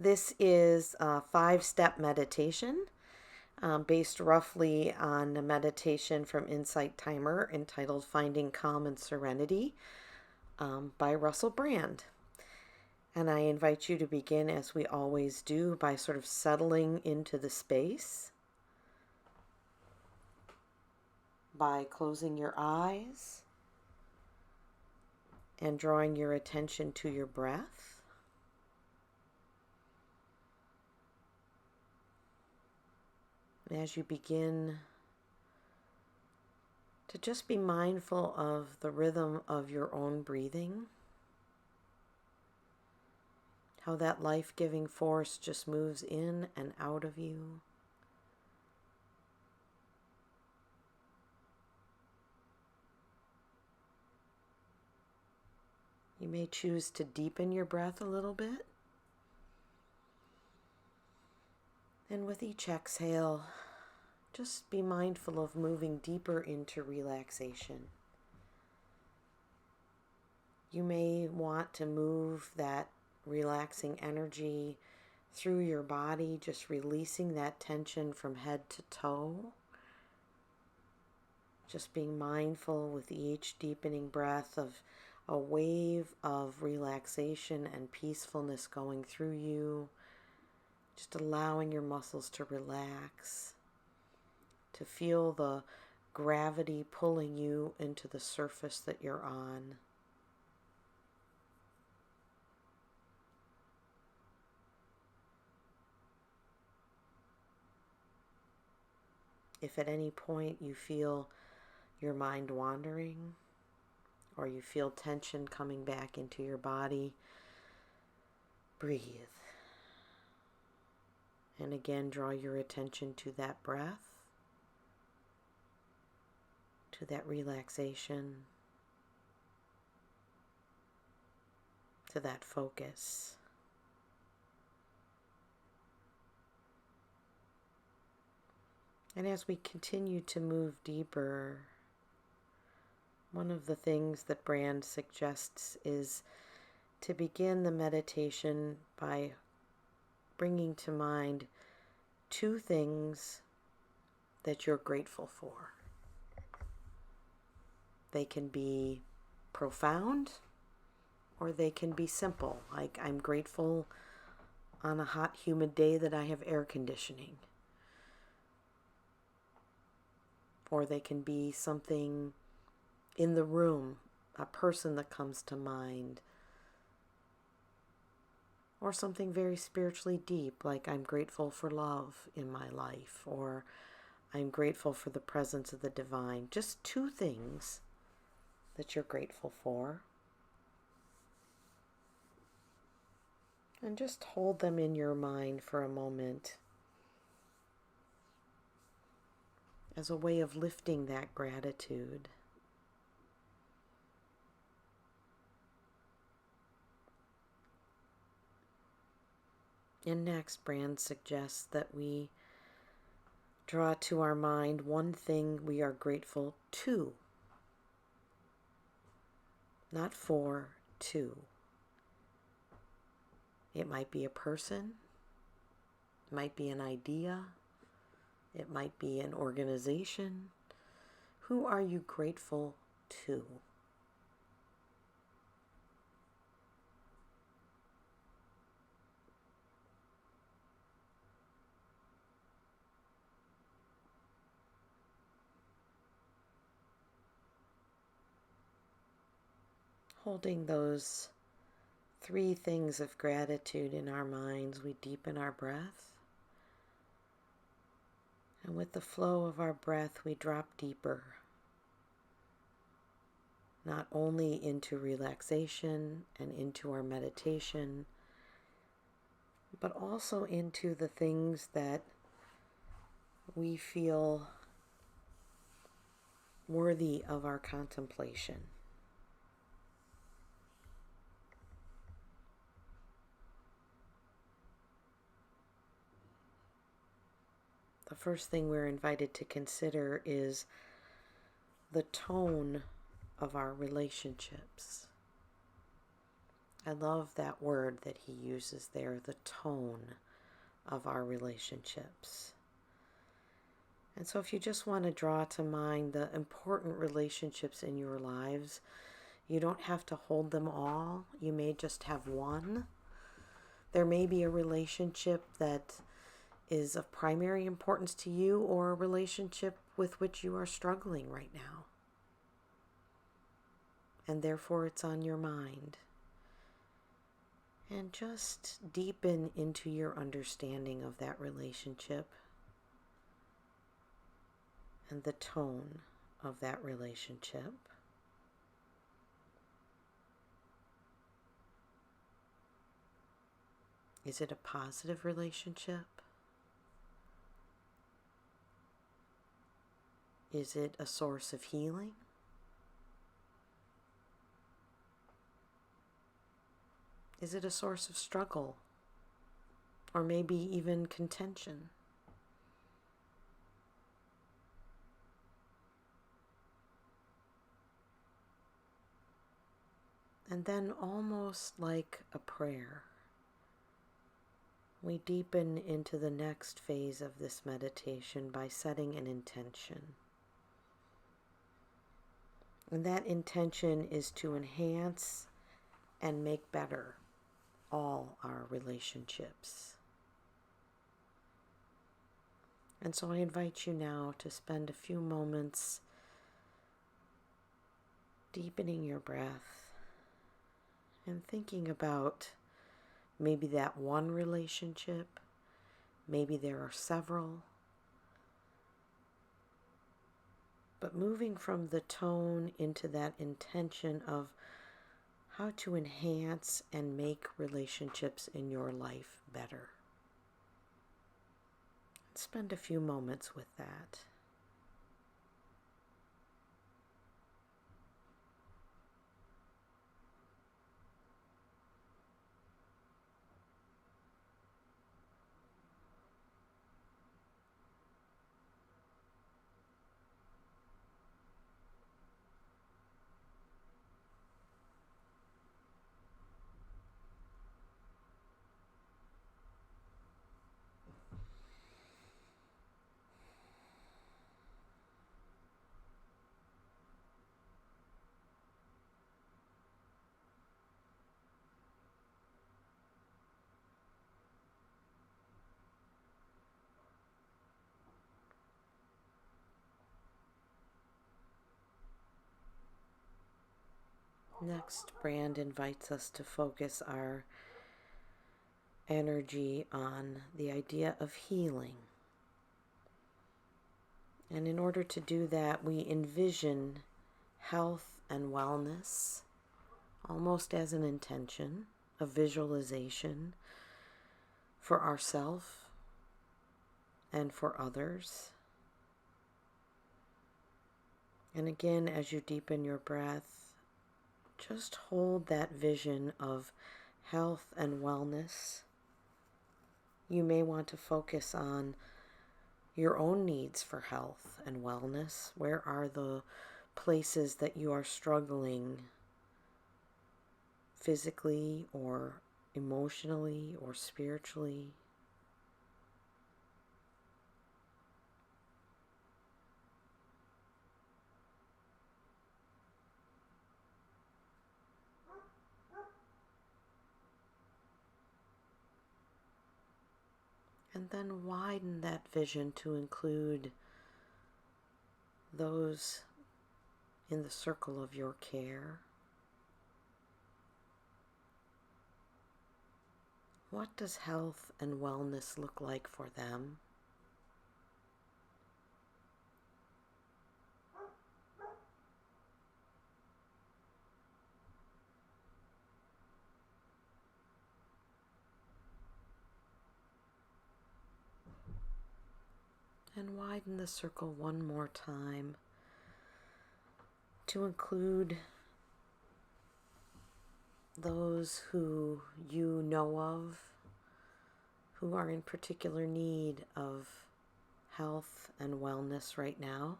This is a 5-step meditation based roughly on a meditation from Insight Timer entitled Finding Calm and Serenity by Russell Brand. And I invite you to begin, as we always do, by sort of settling into the space, by closing your eyes and drawing your attention to your breath. And as you begin to just be mindful of the rhythm of your own breathing, how that life-giving force just moves in and out of you. You may choose to deepen your breath a little bit. And with each exhale, just be mindful of moving deeper into relaxation. You may want to move that relaxing energy through your body, just releasing that tension from head to toe. Just being mindful with each deepening breath of a wave of relaxation and peacefulness going through you. Just allowing your muscles to relax, to feel the gravity pulling you into the surface that you're on. If at any point you feel your mind wandering, or you feel tension coming back into your body, breathe. And again, draw your attention to that breath, to that relaxation, to that focus. And as we continue to move deeper, one of the things that Brand suggests is to begin the meditation by bringing to mind 2 things that you're grateful for. They can be profound or they can be simple, like I'm grateful on a hot, humid day that I have air conditioning. Or they can be something in the room, a person that comes to mind. Or something very spiritually deep, like I'm grateful for love in my life, or I'm grateful for the presence of the divine. Just 2 things that you're grateful for. And just hold them in your mind for a moment as a way of lifting that gratitude. And next, Brand suggests that we draw to our mind 1 thing we are grateful to. Not for, to. It might be a person, it might be an idea, it might be an organization. Who are you grateful to? Holding those 3 things of gratitude in our minds, we deepen our breath. And with the flow of our breath, we drop deeper, not only into relaxation and into our meditation, but also into the things that we feel worthy of our contemplation. The first thing we're invited to consider is the tone of our relationships. I love that word that he uses there, the tone of our relationships. And so if you just want to draw to mind the important relationships in your lives, you don't have to hold them all. You may just have one. There may be a relationship that is of primary importance to you, or a relationship with which you are struggling right now. And therefore it's on your mind. And just deepen into your understanding of that relationship and the tone of that relationship. Is it a positive relationship? Is it a source of healing? Is it a source of struggle? Or maybe even contention? And then, almost like a prayer, we deepen into the next phase of this meditation by setting an intention. And that intention is to enhance and make better all our relationships. And so I invite you now to spend a few moments deepening your breath and thinking about maybe that one relationship, maybe there are several, but moving from the tone into that intention of how to enhance and make relationships in your life better. Spend a few moments with that. Next, Brand invites us to focus our energy on the idea of healing. And in order to do that, we envision health and wellness almost as an intention, a visualization for ourselves and for others. And again, as you deepen your breath, just hold that vision of health and wellness. You may want to focus on your own needs for health and wellness. Where are the places that you are struggling physically or emotionally or spiritually? And then widen that vision to include those in the circle of your care. What does health and wellness look like for them? And widen the circle one more time to include those who you know of who are in particular need of health and wellness right now.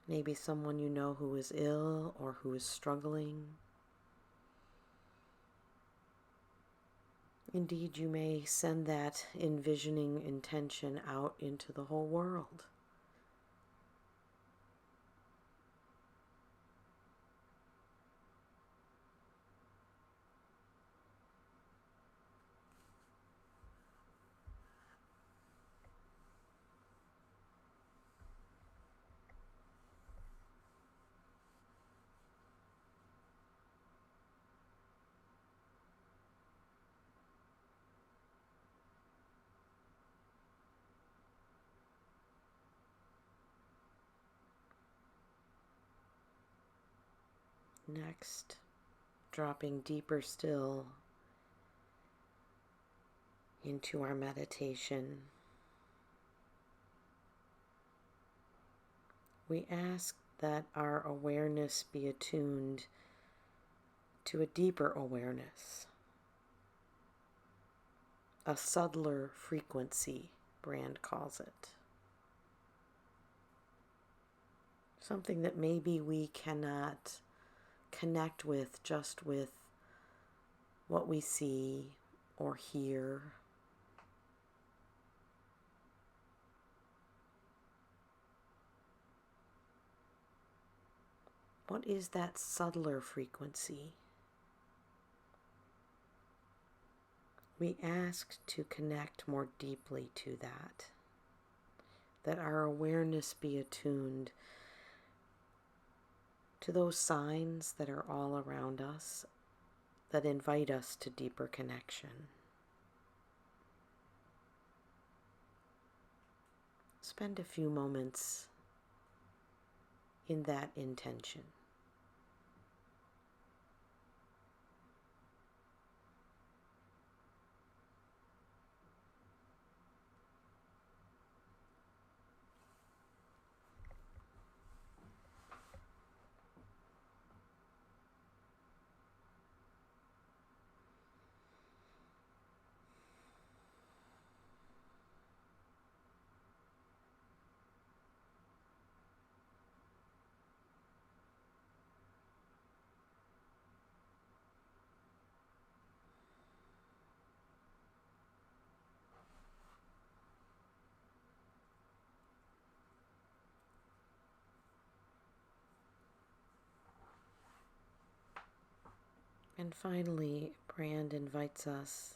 Maybe someone you know who is ill or who is struggling. Indeed, you may send that envisioning intention out into the whole world. Next, dropping deeper still into our meditation, we ask that our awareness be attuned to a deeper awareness, a subtler frequency, Brand calls it. Something that maybe we cannot connect with just with what we see or hear. What is that subtler frequency? We ask to connect more deeply to that our awareness be attuned to those signs that are all around us that invite us to deeper connection. Spend a few moments in that intention. And finally, Brand invites us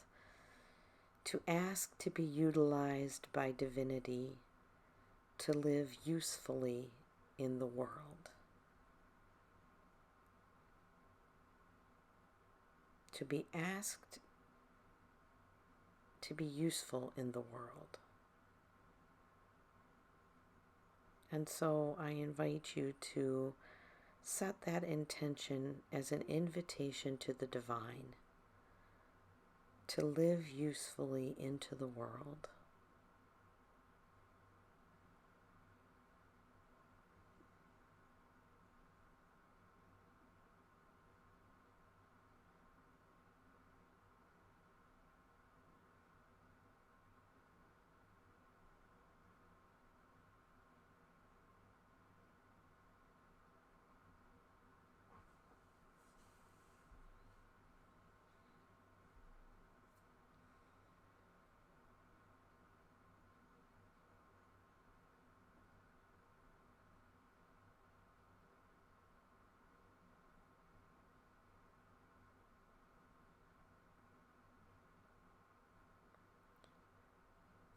to ask to be utilized by divinity to live usefully in the world. To be asked to be useful in the world. And so I invite you to set that intention as an invitation to the divine to live usefully into the world.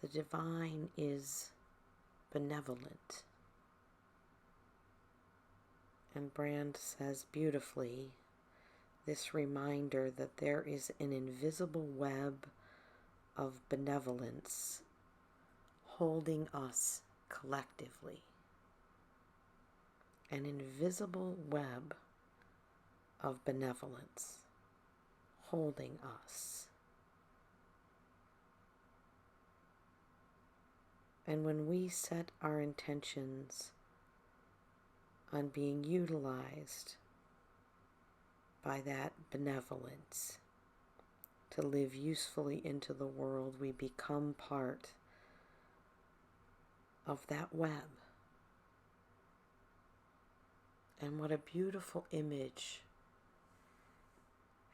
The divine is benevolent. And Brand says beautifully this reminder that there is an invisible web of benevolence holding us collectively. An invisible web of benevolence holding us. And when we set our intentions on being utilized by that benevolence to live usefully into the world, we become part of that web. And what a beautiful image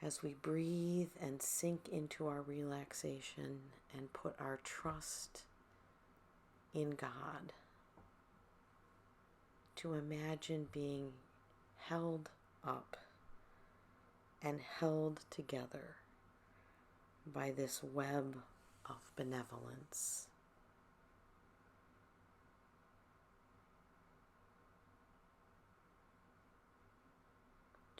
As we breathe and sink into our relaxation and put our trust in God, to imagine being held up and held together by this web of benevolence.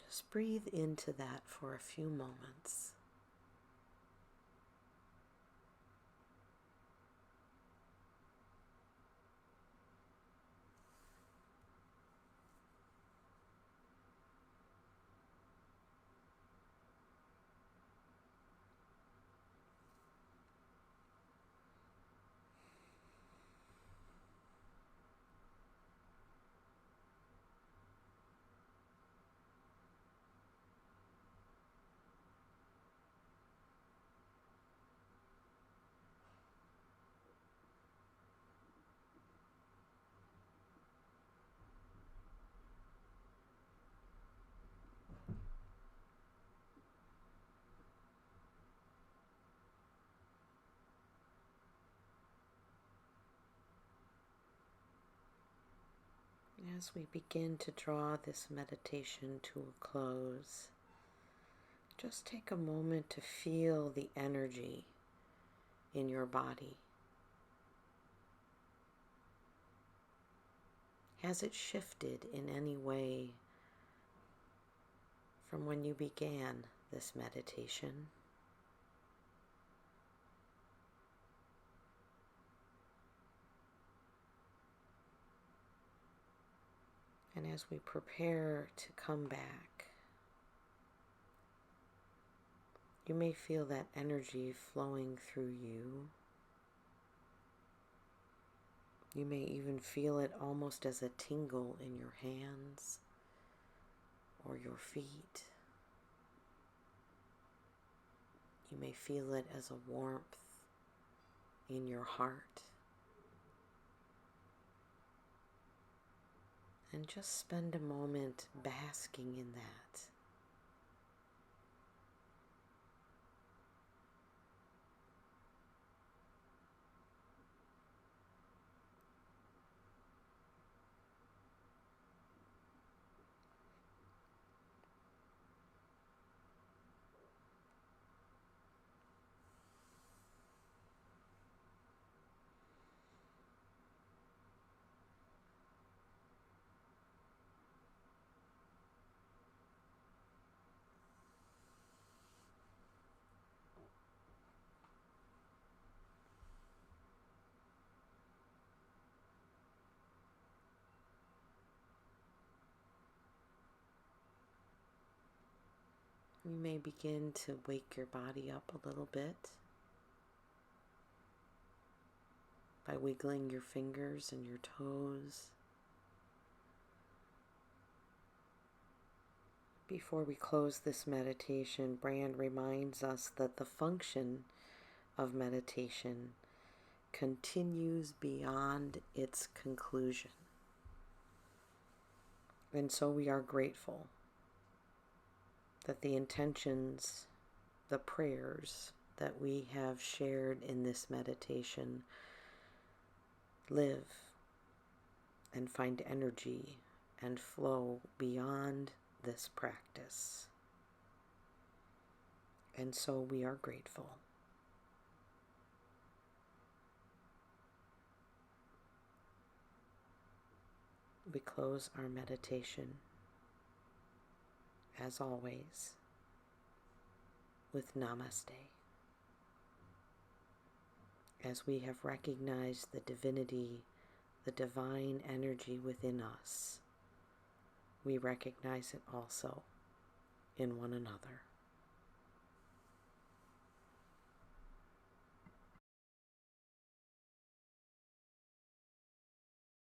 Just breathe into that for a few moments. As we begin to draw this meditation to a close, just take a moment to feel the energy in your body. Has it shifted in any way from when you began this meditation? And as we prepare to come back, you may feel that energy flowing through you. You may even feel it almost as a tingle in your hands or your feet. You may feel it as a warmth in your heart. And just spend a moment basking in that. You may begin to wake your body up a little bit by wiggling your fingers and your toes. Before we close this meditation, Brand reminds us that the function of meditation continues beyond its conclusion. And so we are grateful that the intentions, the prayers that we have shared in this meditation live and find energy and flow beyond this practice. And so we are grateful. We close our meditation, as always, with Namaste. As we have recognized the divinity, the divine energy within us, we recognize it also in one another.